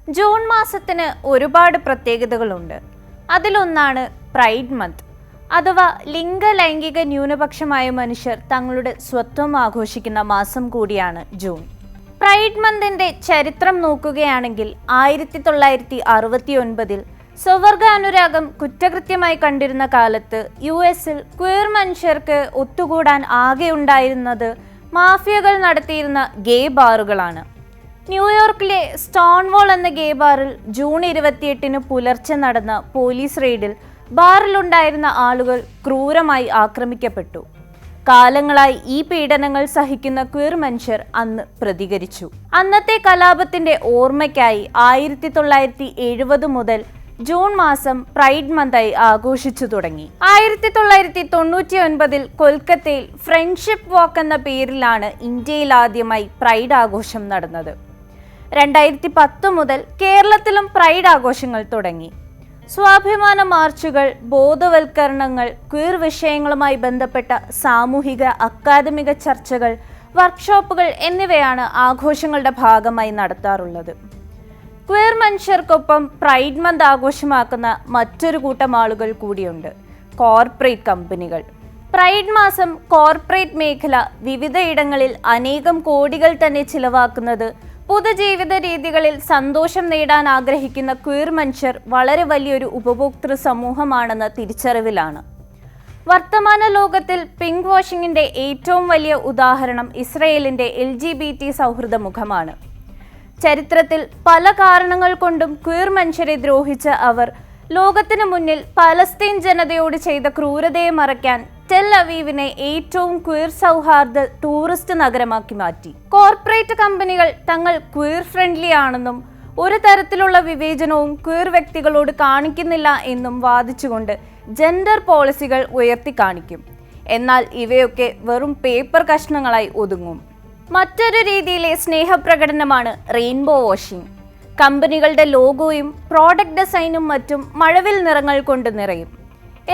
June മാസത്തിന് ഒരുപാട് പ്രത്യേകതകളുണ്ട്. അതിലൊന്നാണ് പ്രൈഡ് മന്ത്, അഥവാ ലൈംഗിക ന്യൂനപക്ഷമായ മനുഷ്യർ തങ്ങളുടെ സ്വത്വം ആഘോഷിക്കുന്ന മാസം കൂടിയാണ് ജൂൺ. പ്രൈഡ് മന്തിന്റെ ചരിത്രം നോക്കുകയാണെങ്കിൽ 1969 സ്വവർഗാനുരാഗം കുറ്റകൃത്യമായി കണ്ടിരുന്ന കാലത്ത് US-ൽ ക്വീർ മനുഷ്യർക്ക് ഒത്തുകൂടാൻ ആകെ ഉണ്ടായിരുന്നത് മാഫിയകൾ നടത്തിയിരുന്ന ഗേ ബാറുകളാണ്. ന്യൂയോർക്കിലെ സ്റ്റോൺവാൾ എന്ന ഗേ ബാറിൽ ജൂൺ 28 പുലർച്ചെ നടന്ന പോലീസ് റെയ്ഡിൽ ബാറിലുണ്ടായിരുന്ന ആളുകൾ ക്രൂരമായി ആക്രമിക്കപ്പെട്ടു. കാലങ്ങളായി ഈ പീഡനങ്ങൾ സഹിക്കുന്ന ക്വീർ മനുഷ്യർ അന്ന് പ്രതികരിച്ചു. അന്നത്തെ കലാപത്തിന്റെ ഓർമ്മയ്ക്കായി 1970 മുതൽ ജൂൺ മാസം പ്രൈഡ് മന്തായി ആഘോഷിച്ചു തുടങ്ങി. 1999 കൊൽക്കത്തയിൽ ഫ്രണ്ട്ഷിപ്പ് വാക്ക് എന്ന പേരിലാണ് ഇന്ത്യയിൽ ആദ്യമായി പ്രൈഡ് ആഘോഷം നടന്നത്. 2010 മുതൽ കേരളത്തിലും പ്രൈഡ് ആഘോഷങ്ങൾ തുടങ്ങി. സ്വാഭിമാന മാർച്ചുകൾ, ബോധവൽക്കരണങ്ങൾ, ക്വീർ വിഷയങ്ങളുമായി ബന്ധപ്പെട്ട സാമൂഹിക അക്കാദമിക ചർച്ചകൾ, വർക്ക്ഷോപ്പുകൾ എന്നിവയാണ് ആഘോഷങ്ങളുടെ ഭാഗമായി നടത്താറുള്ളത്. ക്വീർ മനുഷ്യർക്കൊപ്പം പ്രൈഡ് മന്ത് ആഘോഷമാക്കുന്ന മറ്റൊരു കൂട്ടം ആളുകൾ കൂടിയുണ്ട്, കോർപ്പറേറ്റ് കമ്പനികൾ. പ്രൈഡ് മാസം കോർപ്പറേറ്റ് മേഖല വിവിധയിടങ്ങളിൽ അനേകം കോടികൾ തന്നെ ചിലവാക്കുന്നത് പൊതുജീവിത രീതികളിൽ സന്തോഷം നേടാൻ ആഗ്രഹിക്കുന്ന ക്വീർ മനുഷ്യർ വളരെ വലിയൊരു ഉപഭോക്തൃ സമൂഹമാണെന്ന തിരിച്ചറിവിലാണ്. വർത്തമാന ലോകത്തിൽ പിങ്ക് വാഷിങ്ങിന്റെ ഏറ്റവും വലിയ ഉദാഹരണം ഇസ്രയേലിന്റെ LGBT സൗഹൃദ മുഖമാണ്. ചരിത്രത്തിൽ പല കാരണങ്ങൾ കൊണ്ടും ക്വീർ മനുഷ്യരെ ദ്രോഹിച്ച അവർ ലോകത്തിനു മുന്നിൽ പലസ്തീൻ ജനതയോട് ചെയ്ത ക്രൂരതയെ മറയ്ക്കാൻ ടെൽ അവീവിനെ ഏറ്റവും ക്വീർ സൗഹാർദ്ദ ടൂറിസ്റ്റ് നഗരമാക്കി മാറ്റി. കോർപ്പറേറ്റ് കമ്പനികൾ തങ്ങൾ ക്വീർ ഫ്രണ്ട്ലി ആണെന്നും ഒരു തരത്തിലുള്ള വിവേചനവും ക്വീർ വ്യക്തികളോട് കാണിക്കുന്നില്ല എന്നും വാദിച്ചുകൊണ്ട് ജെൻഡർ പോളിസികൾ ഉയർത്തി കാണിക്കും. എന്നാൽ ഇവയൊക്കെ വെറും പേപ്പർ കഷ്ണങ്ങളായി ഒതുങ്ങും. മറ്റൊരു രീതിയിലെ സ്നേഹപ്രകടനമാണ് റെയിൻബോ വാഷിംഗ്. കമ്പനികളുടെ ലോഗോയും പ്രോഡക്റ്റ് ഡിസൈനും മറ്റും മഴവിൽ നിറങ്ങൾ കൊണ്ട് നിറയും.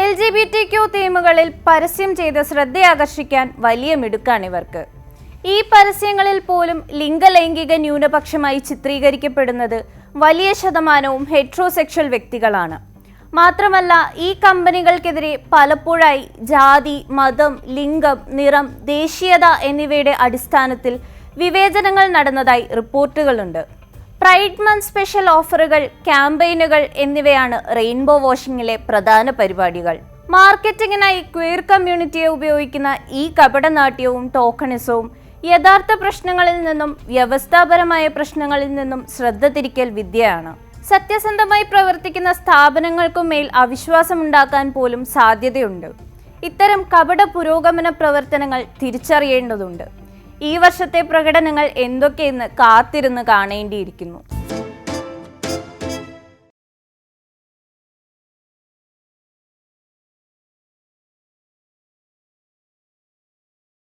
LGBTQ തീമുകളിൽ പരസ്യം ചെയ്ത് ശ്രദ്ധയാകർഷിക്കാൻ വലിയ മിടുക്കാണിവർക്ക്. ഈ പരസ്യങ്ങളിൽ പോലും ലൈംഗിക ന്യൂനപക്ഷമായി ചിത്രീകരിക്കപ്പെടുന്നത് വലിയ ശതമാനവും ഹെറ്ററോസെക്ഷൽ വ്യക്തികളാണ്. മാത്രമല്ല, ഈ കമ്പനികൾക്കെതിരെ പലപ്പോഴായി ജാതി, മതം, ലിംഗം, നിറം, ദേശീയത എന്നിവയുടെ അടിസ്ഥാനത്തിൽ വിവേചനങ്ങൾ നടന്നതായി റിപ്പോർട്ടുകളുണ്ട്. പ്രൈഡ് മന്ത് സ്പെഷ്യൽ ഓഫറുകൾ, ക്യാമ്പയിനുകൾ എന്നിവയാണ് റെയിൻബോ വാഷിംഗിലെ പ്രധാന പരിപാടികൾ. മാർക്കറ്റിങ്ങിനായി ക്വീർ കമ്മ്യൂണിറ്റിയെ ഉപയോഗിക്കുന്ന ഈ കപടനാട്യവും ടോക്കണിസവും യഥാർത്ഥ പ്രശ്നങ്ങളിൽ നിന്നും വ്യവസ്ഥാപരമായ പ്രശ്നങ്ങളിൽ നിന്നും ശ്രദ്ധ തിരിക്കൽ വിദ്യയാണ്. സത്യസന്ധമായി പ്രവർത്തിക്കുന്ന സ്ഥാപനങ്ങൾക്കുമേൽ അവിശ്വാസമുണ്ടാക്കാൻ പോലും സാധ്യതയുണ്ട്. ഇത്തരം കപട പുരോഗമന പ്രവർത്തനങ്ങൾ തിരിച്ചറിയേണ്ടതുണ്ട്. ഈ വർഷത്തെ പ്രകടനങ്ങൾ എന്തൊക്കെയെന്ന് കാത്തിരുന്ന് കാണേണ്ടിയിരിക്കുന്നു.